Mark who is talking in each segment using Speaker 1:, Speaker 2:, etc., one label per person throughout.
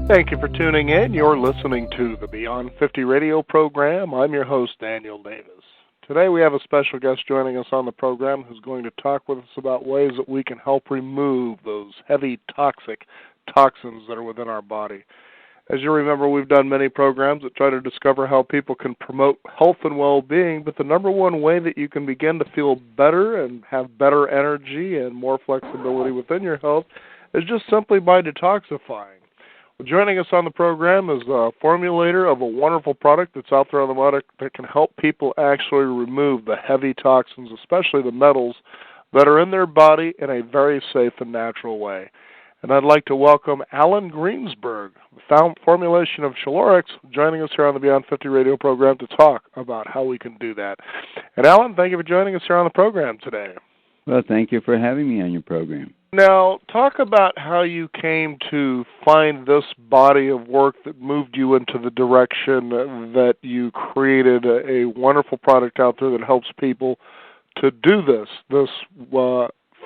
Speaker 1: Thank you for tuning in. You're listening to the Beyond 50 radio program. I'm your host, Daniel Davis. Today we have a special guest joining us on the program who's going to talk with us about ways that we can help remove those heavy toxic toxins that are within our body. As you remember, we've done many programs that try to discover how people can promote health and well-being, but the number one way that you can begin to feel better and have better energy and more flexibility within your health is just simply by detoxifying. Well, joining us on the program is a formulator of a wonderful product that's out there on the market that can help people actually remove the heavy toxins, especially the metals, that are in their body in a very safe and natural way. And I'd like to welcome Alan Greensberg, the formulation of Shalorex, joining us here on the Beyond 50 radio program to talk about how we can do that. And Alan, thank you for joining us here on the program today.
Speaker 2: Well, thank you for having me on your program.
Speaker 1: Now, talk about how you came to find this body of work that moved you into the direction that you created a wonderful product out there that helps people to do this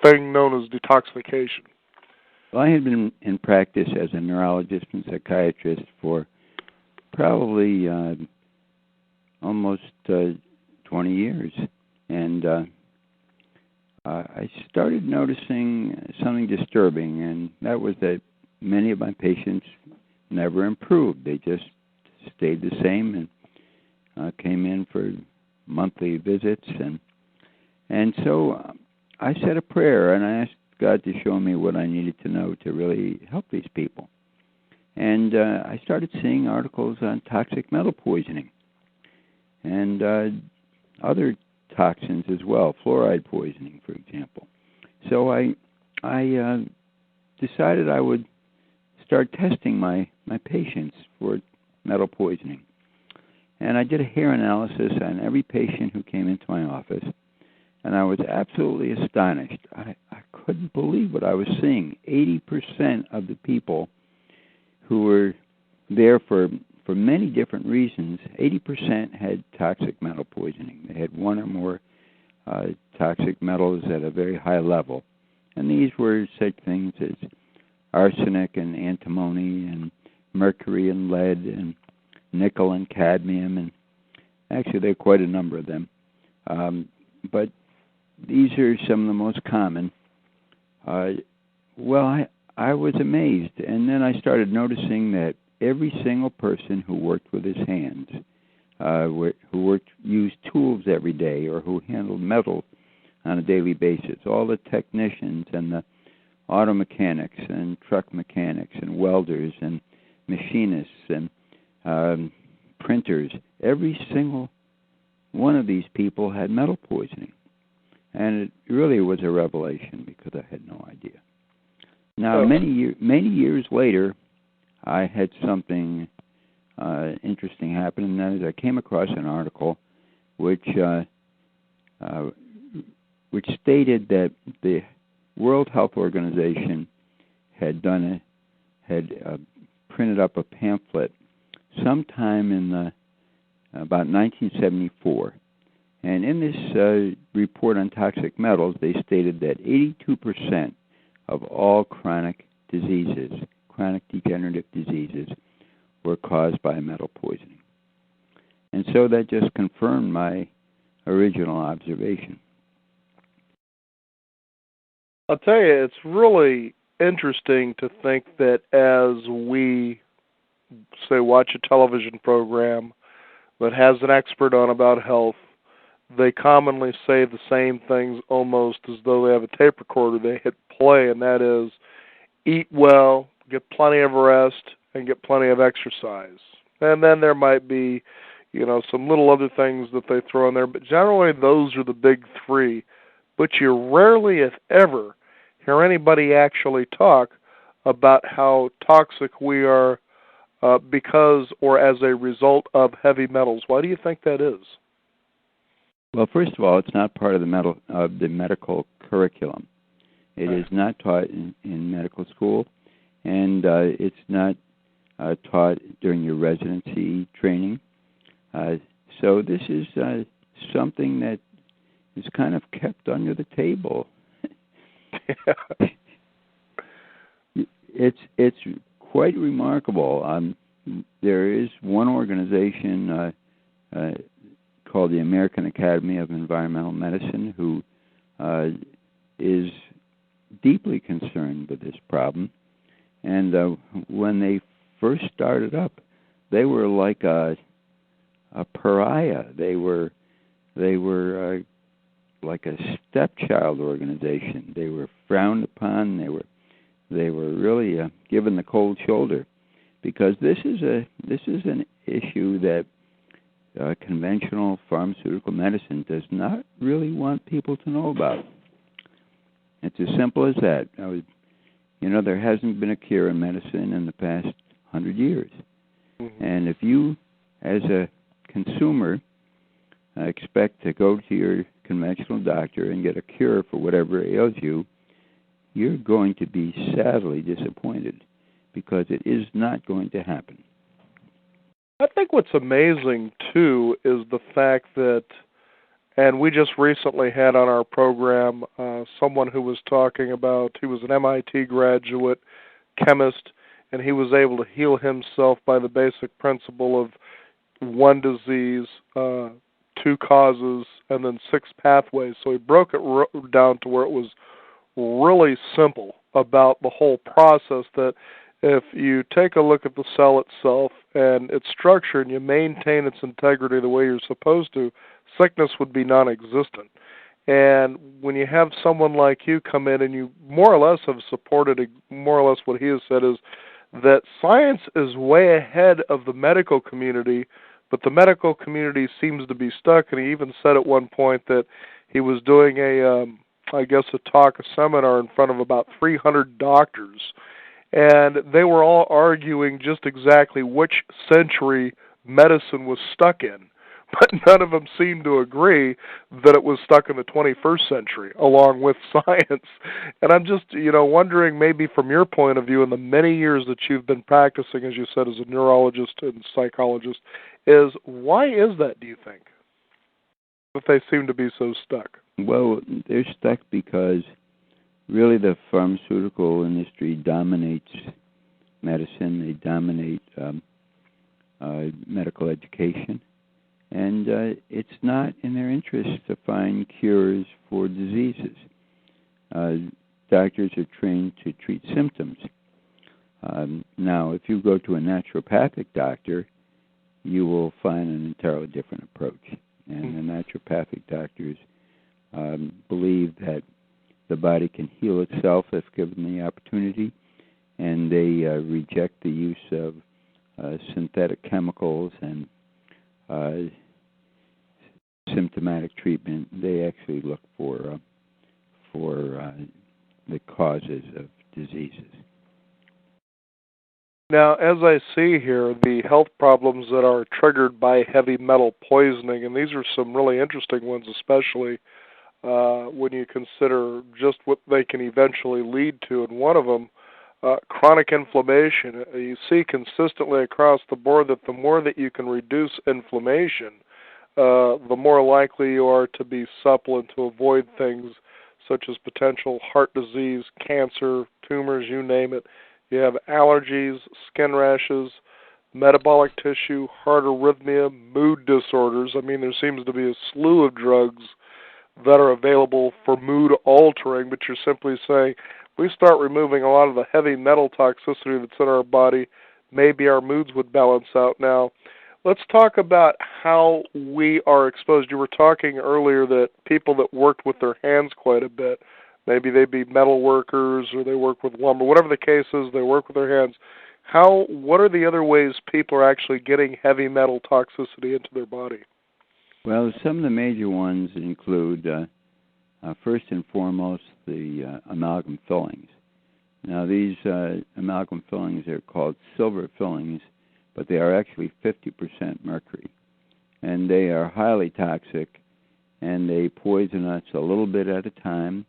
Speaker 1: thing known as detoxification.
Speaker 2: Well, I had been in practice as a neurologist and psychiatrist for probably almost 20 years, and I started noticing something disturbing, and that was that many of my patients never improved. They just stayed the same and came in for monthly visits, and so I said a prayer, and I asked God to show me what I needed to know to really help these people. And I started seeing articles on toxic metal poisoning and other toxins as well, fluoride poisoning, for example. So I decided I would start testing my patients for metal poisoning. And I did a hair analysis on every patient who came into my office, and I was absolutely astonished. I couldn't believe what I was seeing. 80% of the people who were there for many different reasons, 80% had toxic metal poisoning. They had one or more toxic metals at a very high level. And these were such things as arsenic and antimony and mercury and lead and nickel and cadmium. And actually, there are quite a number of them. But these are some of the most common. Well, I was amazed. And then I started noticing that every single person who worked with his hands, who used tools every day or who handled metal on a daily basis, all the technicians and the auto mechanics and truck mechanics and welders and machinists and printers, every single one of these people had metal poisoning. And it really was a revelation because I had no idea. Now, many years later, I had something interesting happen, and that is I came across an article which stated that the World Health Organization had printed up a pamphlet sometime in about 1974. And in this report on toxic metals, they stated that 82% of all chronic diseases, chronic degenerative diseases, were caused by metal poisoning. And so that just confirmed my original observation.
Speaker 1: I'll tell you, it's really interesting to think that as we, say, watch a television program that has an expert on about health, they commonly say the same things almost as though they have a tape recorder. They hit play, and that is eat well, get plenty of rest, and get plenty of exercise. And then there might be, some little other things that they throw in there, but generally those are the big three. But you rarely, if ever, hear anybody actually talk about how toxic we are because or as a result of heavy metals. Why do you think that is?
Speaker 2: Well, first of all, it's not part of the medical curriculum. It is not taught in medical school, and it's not taught during your residency training. So this is something that is kind of kept under the table. It's quite remarkable. There is one organization called the American Academy of Environmental Medicine who is deeply concerned with this problem. And when they first started up, they were like a pariah. They were like a stepchild organization. They were frowned upon. They were really given the cold shoulder, because this is an issue that conventional pharmaceutical medicine does not really want people to know about. It's as simple as that. There hasn't been a cure in medicine in the past 100 years. Mm-hmm. And if you, as a consumer, expect to go to your conventional doctor and get a cure for whatever ails you, you're going to be sadly disappointed, because it is not going to happen.
Speaker 1: I think what's amazing, too, is the fact that, and we just recently had on our program someone who was talking about, he was an MIT graduate, chemist, and he was able to heal himself by the basic principle of one disease, two causes, and then 6 pathways. So he broke it down to where it was really simple about the whole process, that if you take a look at the cell itself and its structure and you maintain its integrity the way you're supposed to, sickness would be non-existent. And when you have someone like you come in and you more or less have supported, more or less what he has said is that science is way ahead of the medical community, but the medical community seems to be stuck. And he even said at one point that he was doing a seminar in front of about 300 doctors, and they were all arguing just exactly which century medicine was stuck in, but none of them seemed to agree that it was stuck in the 21st century along with science. And I'm just, wondering, maybe from your point of view, in the many years that you've been practicing, as you said, as a neurologist and psychologist, is why is that, do you think, that they seem to be so stuck?
Speaker 2: Well, they're stuck because really the pharmaceutical industry dominates medicine. They dominate medical education. And it's not in their interest to find cures for diseases. Doctors are trained to treat symptoms. Now, if you go to a naturopathic doctor, you will find an entirely different approach. And the naturopathic doctors believe that the body can heal itself if given the opportunity, and they reject the use of synthetic chemicals and symptomatic treatment. They actually look for the causes of diseases.
Speaker 1: Now, as I see here, the health problems that are triggered by heavy metal poisoning, and these are some really interesting ones, especially when you consider just what they can eventually lead to. And one of them, chronic inflammation. You see consistently across the board that the more that you can reduce inflammation, the more likely you are to be supple and to avoid things such as potential heart disease, cancer, tumors, you name it. You have allergies, skin rashes, metabolic tissue, heart arrhythmia, mood disorders. I mean, there seems to be a slew of drugs that are available for mood altering, but you're simply saying, we start removing a lot of the heavy metal toxicity that's in our body, maybe our moods would balance out. Now, let's talk about how we are exposed. You were talking earlier that people that worked with their hands quite a bit, maybe they be metal workers or they work with lumber, whatever the case is, they work with their hands. What are the other ways people are actually getting heavy metal toxicity into their body?
Speaker 2: Well, some of the major ones include, first and foremost, the amalgam fillings. Now, these amalgam fillings are called silver fillings, but they are actually 50% mercury. And they are highly toxic, and they poison us a little bit at a time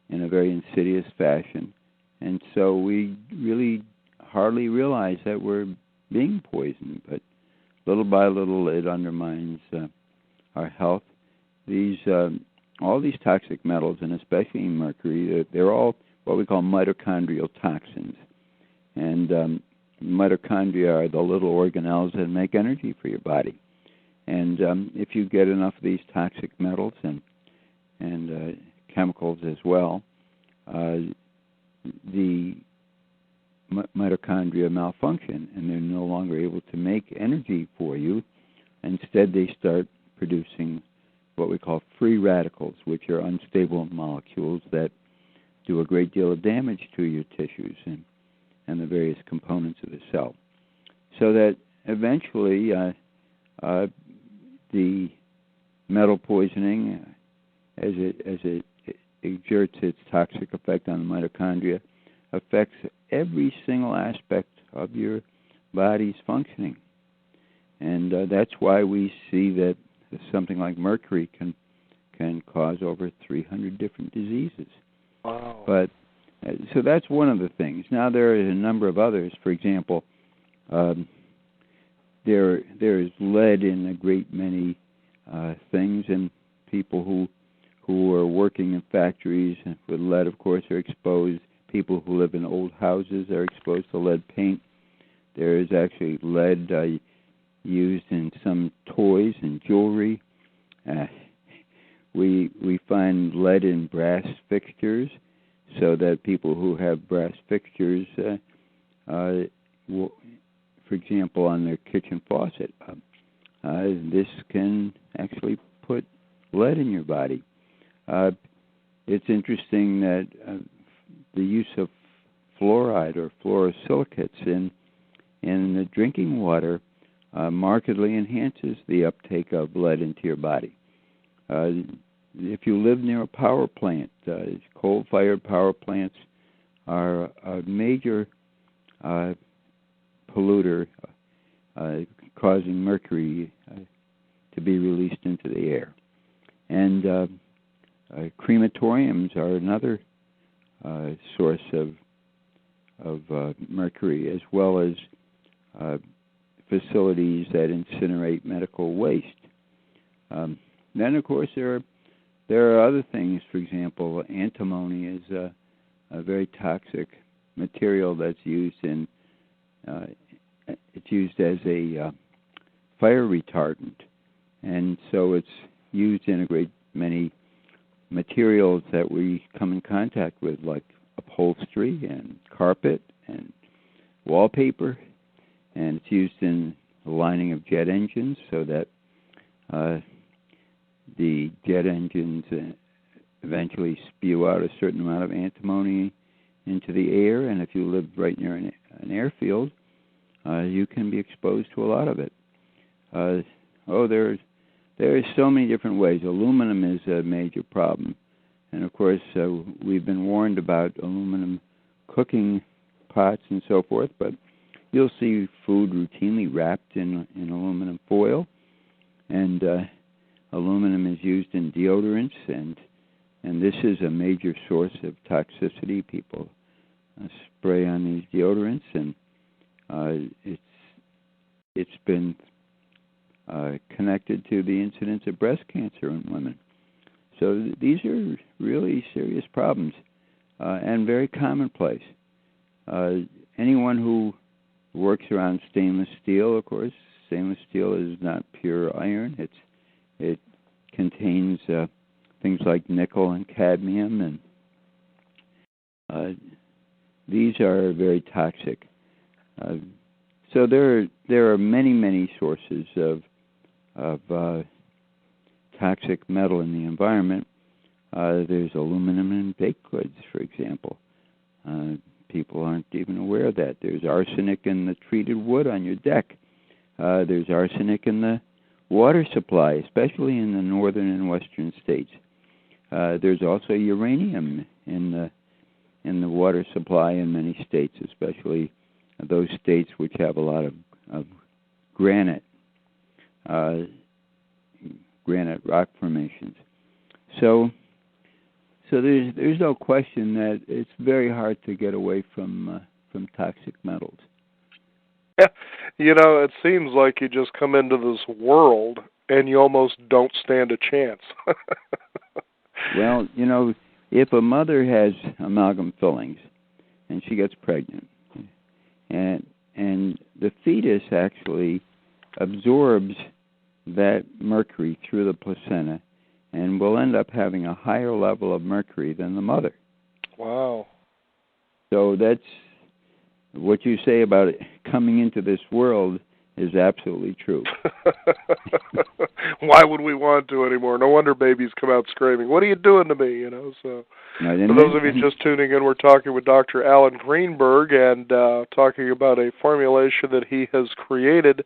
Speaker 2: in a very insidious fashion. And so we really hardly realize that we're being poisoned, but little by little it undermines our health. All these toxic metals, and especially mercury, they're all what we call mitochondrial toxins. And mitochondria are the little organelles that make energy for your body. And if you get enough of these toxic metals and chemicals as well, the mitochondria malfunction, and they're no longer able to make energy for you. Instead, they start producing what we call free radicals, which are unstable molecules that do a great deal of damage to your tissues and the various components of the cell. So that eventually the metal poisoning, as it exerts its toxic effect on the mitochondria, affects every single aspect of your body's functioning. And that's why we see that something like mercury can cause over 300 different diseases.
Speaker 1: Wow.
Speaker 2: But so that's one of the things. Now there are a number of others. For example, there is lead in a great many things, and people who are working in factories with lead, of course, are exposed. People who live in old houses are exposed to lead paint. There is actually lead used in some toys and jewelry. We find lead in brass fixtures, so that people who have brass fixtures, for example, on their kitchen faucet, this can actually put lead in your body. It's interesting that the use of fluoride or fluorosilicates in the drinking water markedly enhances the uptake of lead into your body. If you live near a power plant, coal-fired power plants are a major polluter, causing mercury to be released into the air. And crematoriums are another source of mercury, as well as facilities that incinerate medical waste. Then, of course, there are other things. For example, antimony is a very toxic material that's used in. It's used as a fire retardant, and so it's used in a great many materials that we come in contact with, like upholstery and carpet and wallpaper, and it's used in the lining of jet engines, so that the jet engines eventually spew out a certain amount of antimony into the air, and if you live right near an airfield, you can be exposed to a lot of it. There are so many different ways. Aluminum is a major problem, and of course we've been warned about aluminum cooking pots and so forth, but you'll see food routinely wrapped in aluminum foil, and aluminum is used in deodorants, and this is a major source of toxicity. People spray on these deodorants, and it's been connected to the incidence of breast cancer in women. So these are really serious problems and very commonplace. Anyone who works around stainless steel, of course, stainless steel is not pure iron. It contains things like nickel and cadmium, and these are very toxic. So there are many sources of toxic metal in the environment. There's aluminum in baked goods, for example. People aren't even aware of that. There's arsenic in the treated wood on your deck. There's arsenic in the water supply, especially in the northern and western states. There's also uranium in the water supply in many states, especially those states which have a lot of granite rock formations. So there's no question that it's very hard to get away from toxic metals.
Speaker 1: Yeah, it seems like you just come into this world and you almost don't stand a chance.
Speaker 2: Well, if a mother has amalgam fillings and she gets pregnant, and the fetus actually absorbs that mercury through the placenta and will end up having a higher level of mercury than the mother.
Speaker 1: Wow.
Speaker 2: So that's what you say about it coming into this world is absolutely true.
Speaker 1: Why would we want to anymore? No wonder babies come out screaming, "What are you doing to me?" So, for those of you just tuning in, we're talking with Dr. Alan Greenberg and talking about a formulation that he has created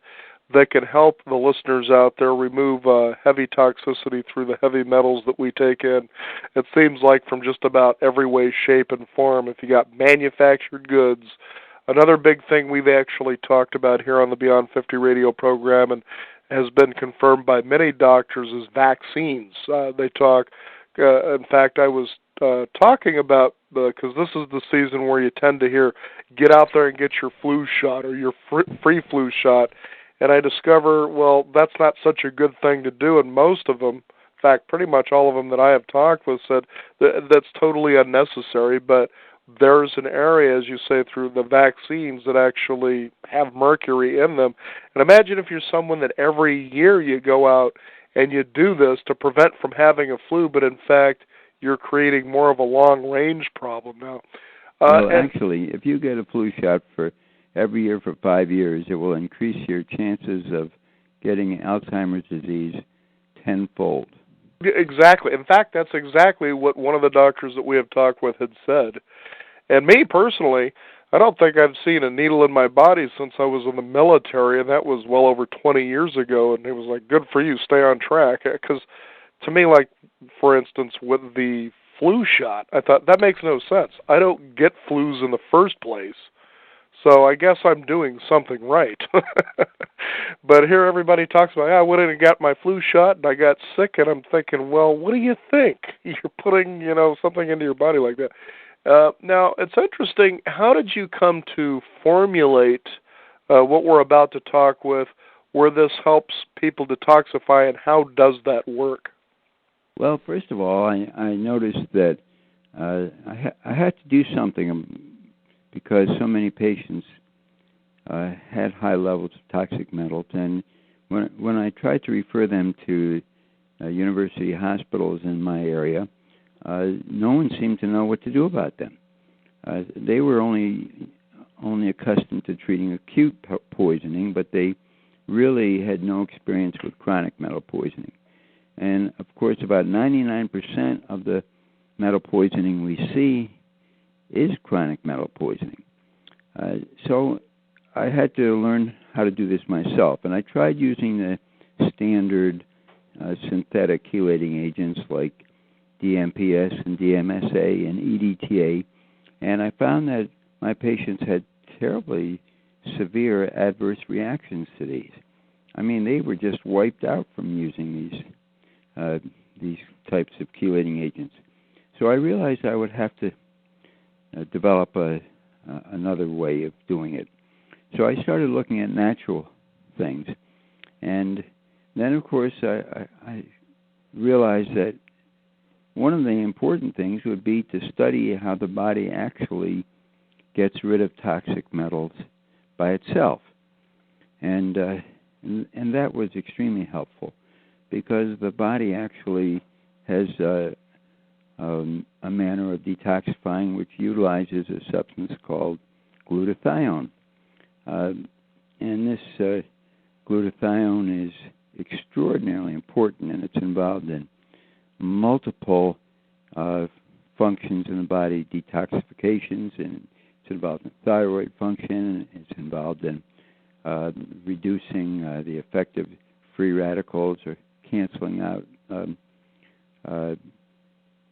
Speaker 1: that can help the listeners out there remove heavy toxicity through the heavy metals that we take in. It seems like from just about every way, shape, and form. If you got manufactured goods, another big thing we've actually talked about here on the Beyond 50 radio program and has been confirmed by many doctors is vaccines. They talk, in fact, I was talking about, because this is the season where you tend to hear, get out there and get your flu shot or your free flu shot. And I discover, well, that's not such a good thing to do, and most of them, in fact, pretty much all of them that I have talked with said that's totally unnecessary, but there's an area, as you say, through the vaccines that actually have mercury in them. And imagine if you're someone that every year you go out and you do this to prevent from having a flu, but in fact you're creating more of a long-range problem now.
Speaker 2: Well, actually, if you get a flu shot for every year for 5 years, it will increase your chances of getting Alzheimer's disease tenfold.
Speaker 1: Exactly. In fact, that's exactly what one of the doctors that we have talked with had said. And me personally, I don't think I've seen a needle in my body since I was in the military, and that was well over 20 years ago. And it was like, good for you, stay on track. Because to me, like, for instance, with the flu shot, I thought, that makes no sense. I don't get flus in the first place. So I guess I'm doing something right. But here everybody talks about, I went in and got my flu shot and I got sick, and I'm thinking, well, what do you think? You're putting, something into your body like that. Now, it's interesting, how did you come to formulate what we're about to talk with, where this helps people detoxify, and how does that work?
Speaker 2: Well, first of all, I noticed that I had to do something because so many patients had high levels of toxic metals, and when I tried to refer them to university hospitals in my area, no one seemed to know what to do about them. They were only accustomed to treating acute poisoning, but they really had no experience with chronic metal poisoning. And, of course, about 99% of the metal poisoning we see is chronic metal poisoning. So I had to learn how to do this myself, and I tried using the standard synthetic chelating agents like DMPS and DMSA and EDTA, and I found that my patients had terribly severe adverse reactions to these. I mean, they were just wiped out from using these types of chelating agents. So I realized I would have to develop another way of doing it. So I started looking at natural things. And then, of course, I realized that one of the important things would be to study how the body actually gets rid of toxic metals by itself. And that was extremely helpful because the body actually has a manner of detoxifying which utilizes a substance called glutathione. And this glutathione is extraordinarily important, and it's involved in multiple functions in the body, detoxifications, and it's involved in thyroid function, and it's involved in reducing the effect of free radicals or canceling out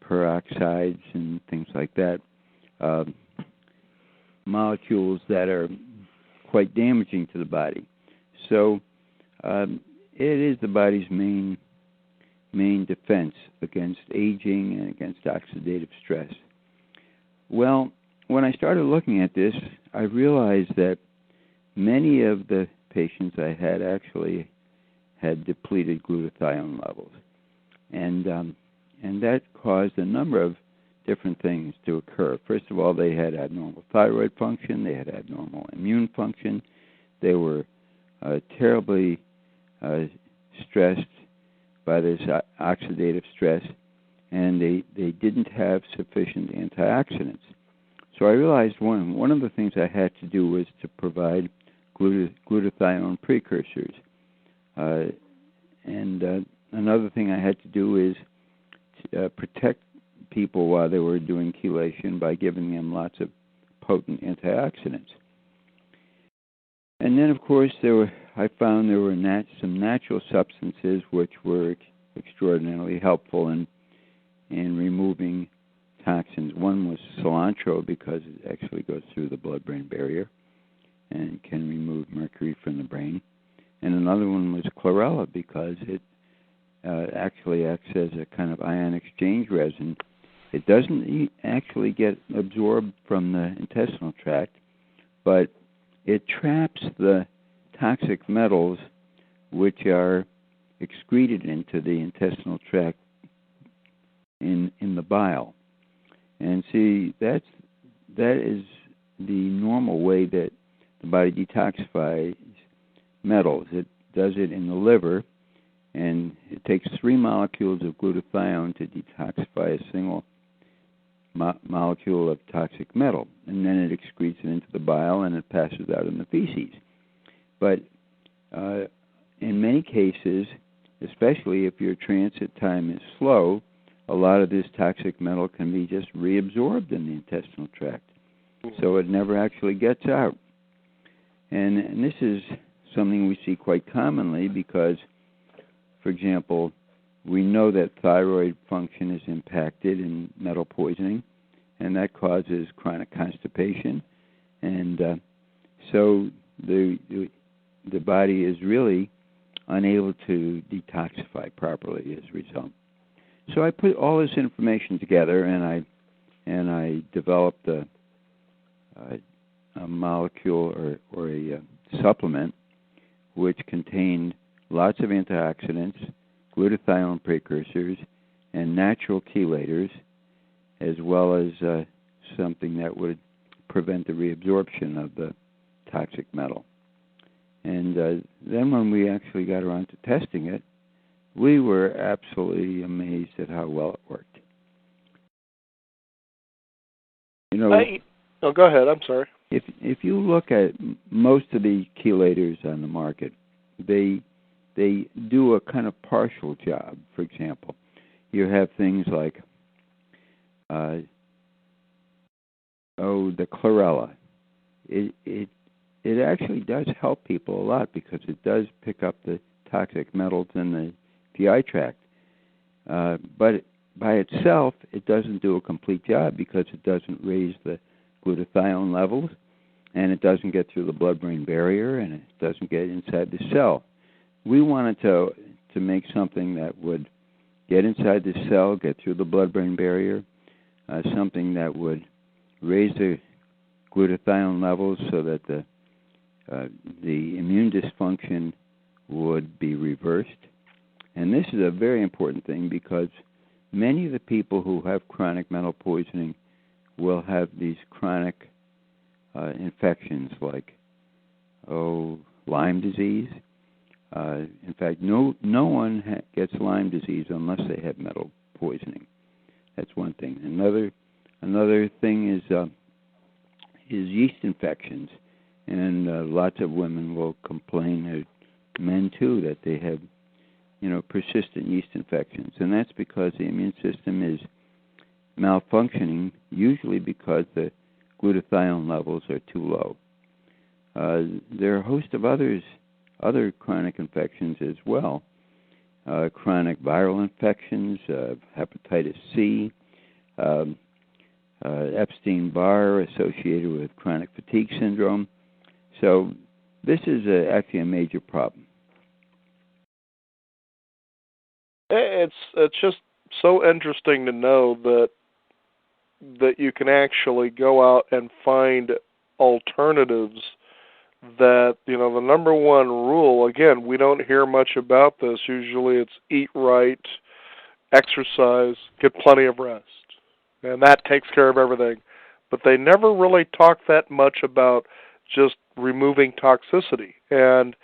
Speaker 2: peroxides and things like that, molecules that are quite damaging to the body. So it is the body's main defense against aging and against oxidative stress. Well, when I started looking at this, I realized that many of the patients I had actually had depleted glutathione levels. And that caused a number of different things to occur. First of all, they had abnormal thyroid function, they had abnormal immune function, They were terribly stressed by this oxidative stress, and they didn't have sufficient antioxidants. So I realized one of the things I had to do was to provide glutathione precursors. And another thing I had to do is protect people while they were doing chelation by giving them lots of potent antioxidants. And then, of course, I found there were some natural substances which were extraordinarily helpful in removing toxins. One was cilantro, because it actually goes through the blood-brain barrier and can remove mercury from the brain. And another one was chlorella, because it actually acts as a kind of ion exchange resin. It doesn't actually get absorbed from the intestinal tract, but it traps the toxic metals which are excreted into the intestinal tract in the bile. And see, that is the normal way that the body detoxifies metals. It does it in the liver, and it takes 3 molecules of glutathione to detoxify a single molecule of toxic metal, and then it excretes it into the bile, and it passes out in the feces. But in many cases, especially if your transit time is slow, a lot of this toxic metal can be just reabsorbed in the intestinal tract, so it never actually gets out. And this is something we see quite commonly because, for example, we know that thyroid function is impacted in metal poisoning, and that causes chronic constipation. And so the body is really unable to detoxify properly as a result. So I put all this information together, and I developed a molecule or a supplement which contained lots of antioxidants, glutathione precursors, and natural chelators, as well as something that would prevent the reabsorption of the toxic metal. And then when we actually got around to testing it, we were absolutely amazed at how well it worked. You know,
Speaker 1: go ahead. I'm sorry.
Speaker 2: If you look at most of the chelators on the market, they do a kind of partial job. For example, you have things like the chlorella. It actually does help people a lot because it does pick up the toxic metals in the GI tract. But by itself, it doesn't do a complete job because it doesn't raise the glutathione levels, and it doesn't get through the blood-brain barrier, and it doesn't get inside the cell. We wanted to make something that would get inside the cell, get through the blood-brain barrier, something that would raise the glutathione levels so that the immune dysfunction would be reversed. And this is a very important thing because many of the people who have chronic metal poisoning will have these chronic infections like Lyme disease. In fact, no one gets Lyme disease unless they have metal poisoning. That's one thing. Another thing is yeast infections, and lots of women will complain, or men too, that they have persistent yeast infections, and that's because the immune system is malfunctioning, usually because the glutathione levels are too low. There are a host of other chronic infections as well. Chronic viral infections, hepatitis C, Epstein-Barr associated with chronic fatigue syndrome. So this is actually a major problem.
Speaker 1: It's just so interesting to know that you can actually go out and find alternatives. That, the number one rule, again, we don't hear much about this. Usually it's eat right, exercise, get plenty of rest, and that takes care of everything. But they never really talk that much about just removing toxicity. And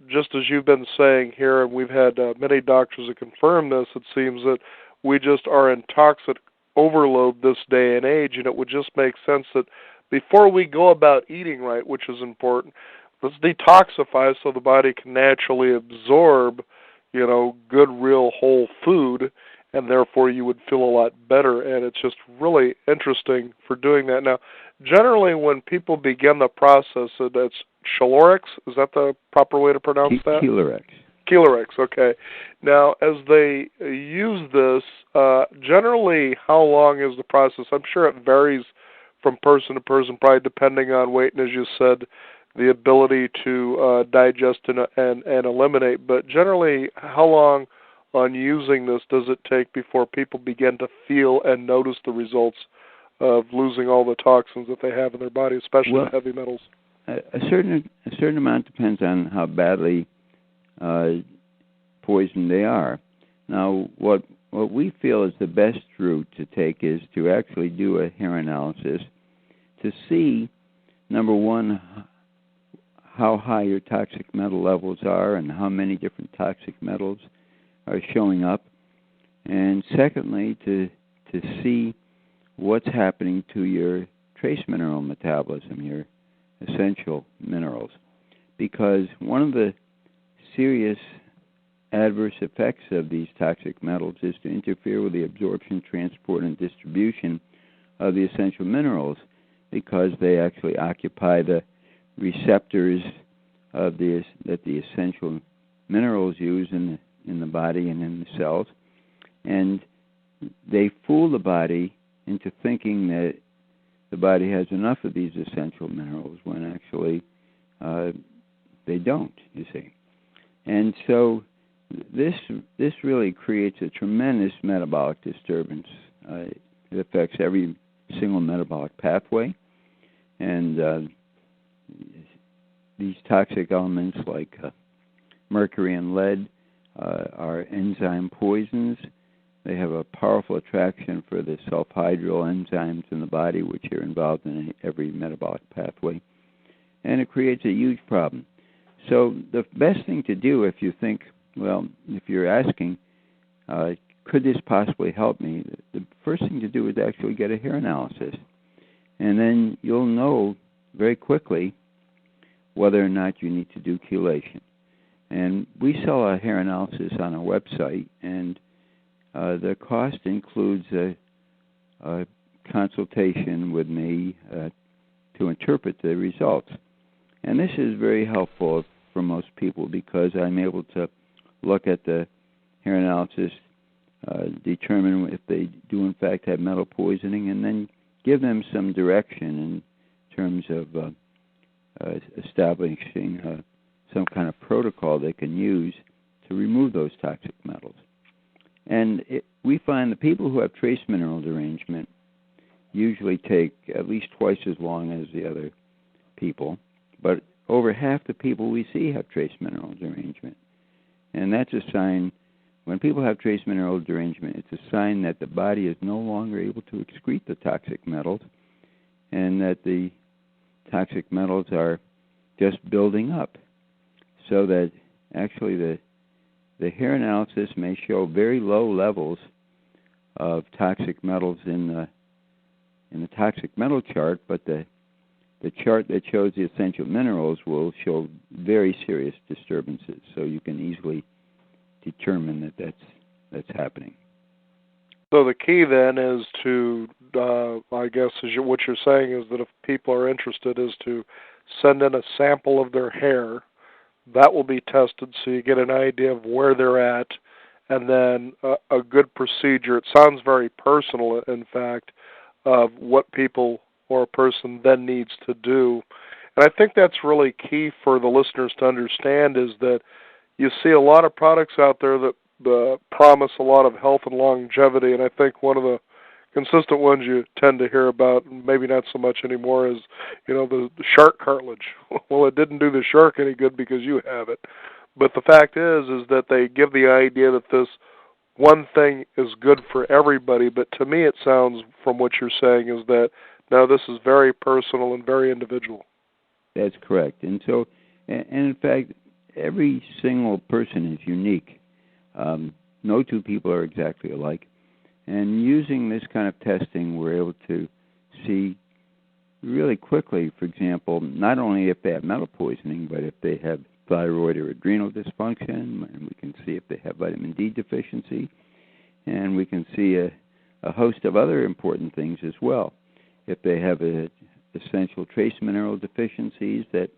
Speaker 1: just as you've been saying here, and we've had many doctors that confirm this, it seems that we just are in toxic overload this day and age, and it would just make sense that before we go about eating right, which is important, let's detoxify so the body can naturally absorb, good, real, whole food, and therefore you would feel a lot better. And it's just really interesting for doing that. Now, generally when people begin the process, that's Chelorex, is that the proper way to pronounce that?
Speaker 2: Chelorex.
Speaker 1: Chelorex, okay. Now, as they use this, generally how long is the process? I'm sure it varies from person to person, probably depending on weight and, as you said, the ability to digest and eliminate. But generally, how long on using this does it take before people begin to feel and notice the results of losing all the toxins that they have in their body, especially the heavy metals?
Speaker 2: A certain amount depends on how badly poisoned they are. Now, what we feel is the best route to take is to actually do a hair analysis to see, number one, how high your toxic metal levels are and how many different toxic metals are showing up, and secondly, to see what's happening to your trace mineral metabolism, your essential minerals, because one of the serious adverse effects of these toxic metals is to interfere with the absorption, transport, and distribution of the essential minerals, because they actually occupy the receptors of that the essential minerals use in the body and in the cells, and they fool the body into thinking that the body has enough of these essential minerals when actually they don't, you see. And so this really creates a tremendous metabolic disturbance. It affects every single metabolic pathway, and these toxic elements like mercury and lead are enzyme poisons. They have a powerful attraction for the sulfhydryl enzymes in the body, which are involved in every metabolic pathway, and it creates a huge problem. So the best thing to do, if you think, well, if you're asking, could this possibly help me, the first thing to do is actually get a hair analysis, and then you'll know very quickly whether or not you need to do chelation. And we sell a hair analysis on our website, and the cost includes a consultation with me to interpret the results. And this is very helpful for most people because I'm able to look at the hair analysis, determine if they do in fact have metal poisoning, and then give them some direction in terms of establishing some kind of protocol they can use to remove those toxic metals. And we find the people who have trace mineral derangement usually take at least twice as long as the other people, but over half the people we see have trace mineral derangement. And that's a sign, when people have trace mineral derangement, it's a sign that the body is no longer able to excrete the toxic metals, and that the toxic metals are just building up, so that actually the hair analysis may show very low levels of toxic metals in the toxic metal chart, but the chart that shows the essential minerals will show very serious disturbances, so you can easily determine that that's happening.
Speaker 1: So the key then is to, I guess what you're saying is that if people are interested, is to send in a sample of their hair. That will be tested so you get an idea of where they're at, and then a good procedure. It sounds very personal, in fact, of what people or a person then needs to do. And I think that's really key for the listeners to understand, is that you see a lot of products out there that promise a lot of health and longevity, and I think one of the consistent ones you tend to hear about, maybe not so much anymore, is, the shark cartilage. Well, it didn't do the shark any good because you have it. But the fact is that they give the idea that this one thing is good for everybody. But to me, it sounds, from what you're saying, is that, no, this is very personal and very individual.
Speaker 2: That's correct. And so, and in fact, every single person is unique. No two people are exactly alike. And using this kind of testing, we're able to see really quickly, for example, not only if they have metal poisoning, but if they have thyroid or adrenal dysfunction, and we can see if they have vitamin D deficiency, and we can see a host of other important things as well. If they have essential trace mineral deficiencies that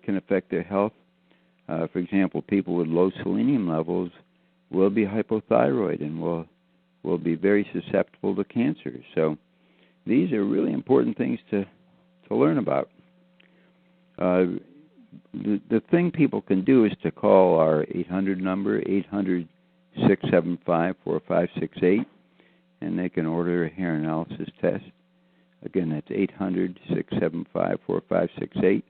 Speaker 2: can affect their health. For example, people with low selenium levels will be hypothyroid and will be very susceptible to cancer. So these are really important things to learn about. The thing people can do is to call our 800 number, 800-675-4568, and they can order a hair analysis test. Again, that's 800-675-4568.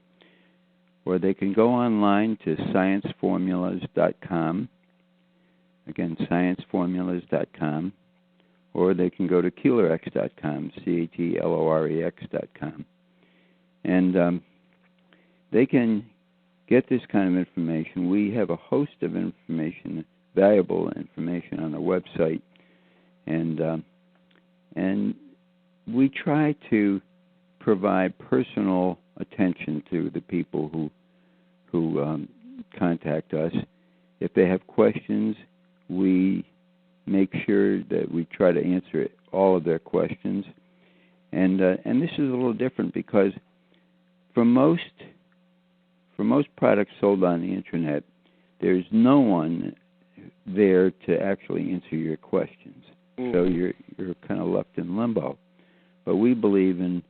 Speaker 2: Or they can go online to scienceformulas.com. Again, scienceformulas.com. Or they can go to Chelorx.com, Chelorx.com. And they can get this kind of information. We have a host of information, valuable information on our website. And we try to provide personal attention to the people who contact us. If they have questions, we make sure that we try to answer all of their questions. And this is a little different because for most products sold on the internet, there's no one there to actually answer your questions. So you're kind of left in limbo. But we believe in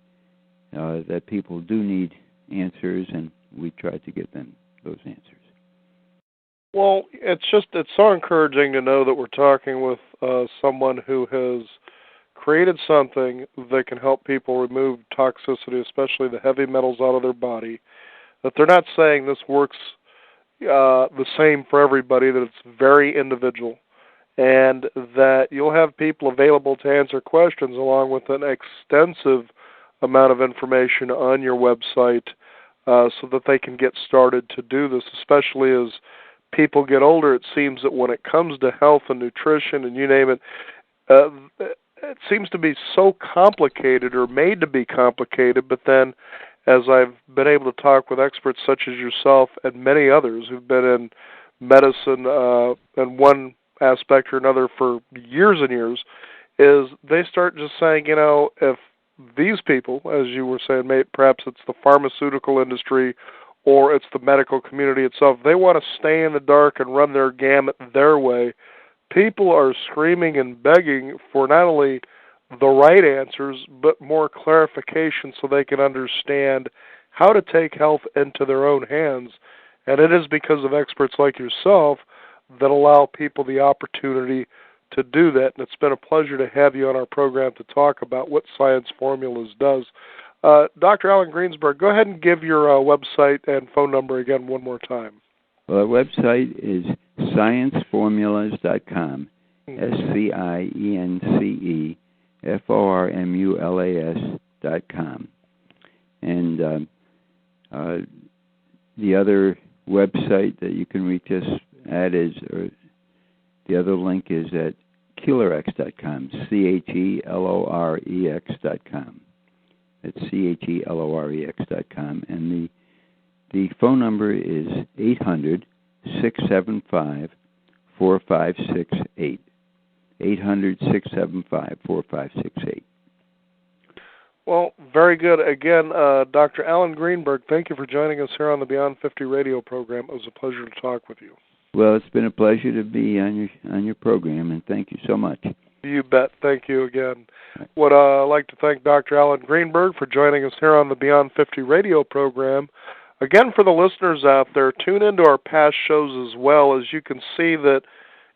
Speaker 2: that people do need answers, and we try to get them those answers.
Speaker 1: Well, it's so encouraging to know that we're talking with someone who has created something that can help people remove toxicity, especially the heavy metals out of their body, that they're not saying this works the same for everybody, that it's very individual, and that you'll have people available to answer questions along with an extensive amount of information on your website so that they can get started to do this, especially as people get older. It seems that when it comes to health and nutrition and you name it, it seems to be so complicated or made to be complicated, but then as I've been able to talk with experts such as yourself and many others who've been in medicine in one aspect or another for years and years, is they start just saying, if these people, as you were saying, perhaps it's the pharmaceutical industry or it's the medical community itself, they want to stay in the dark and run their gamut their way. People are screaming and begging for not only the right answers, but more clarification so they can understand how to take health into their own hands. And it is because of experts like yourself that allow people the opportunity to do that. And it's been a pleasure to have you on our program to talk about what Science Formulas does. Dr. Alan Greensberg, go ahead and give your website and phone number again one more time.
Speaker 2: Well, our website is scienceformulas.com, SCIENCEFORMULAS.com. And the other website that you can reach us at the other link is at Chelorx.com, CHELOREX.com. That's CHELOREX.com. And the phone number is 800-675-4568. 800-675-4568.
Speaker 1: Well, very good. Again, Dr. Alan Greenberg, thank you for joining us here on the Beyond 50 radio program. It was a pleasure to talk with you.
Speaker 2: Well, it's been a pleasure to be on your program, and thank you so much.
Speaker 1: You bet. Thank you again. Would like to thank Dr. Alan Greenberg for joining us here on the Beyond 50 radio program. Again, for the listeners out there, tune into our past shows as well. As you can see that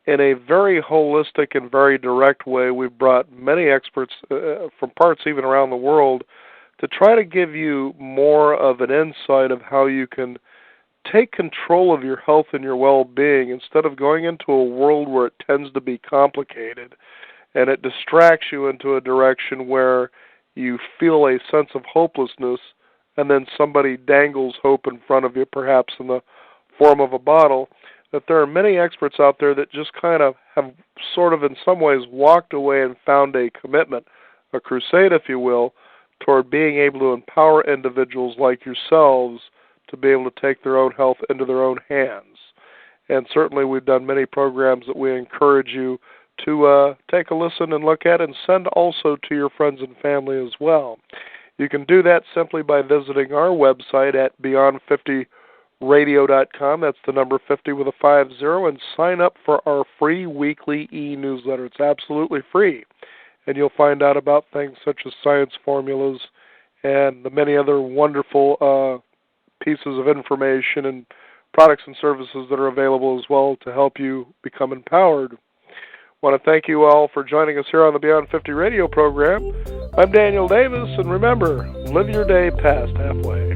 Speaker 1: in a very holistic and very direct way, we've brought many experts from parts even around the world to try to give you more of an insight of how you can take control of your health and your well-being instead of going into a world where it tends to be complicated and it distracts you into a direction where you feel a sense of hopelessness and then somebody dangles hope in front of you, perhaps in the form of a bottle, that there are many experts out there that just kind of have sort of in some ways walked away and found a commitment, a crusade, if you will, toward being able to empower individuals like yourselves to be able to take their own health into their own hands. And certainly we've done many programs that we encourage you to take a listen and look at and send also to your friends and family as well. You can do that simply by visiting our website at beyond50radio.com. That's the number 50 with a 50, and sign up for our free weekly e-newsletter. It's absolutely free. And you'll find out about things such as science formulas and the many other wonderful pieces of information and products and services that are available as well to help you become empowered. I want to thank you all for joining us here on the Beyond 50 radio program. I'm Daniel Davis, and remember, live your day past halfway.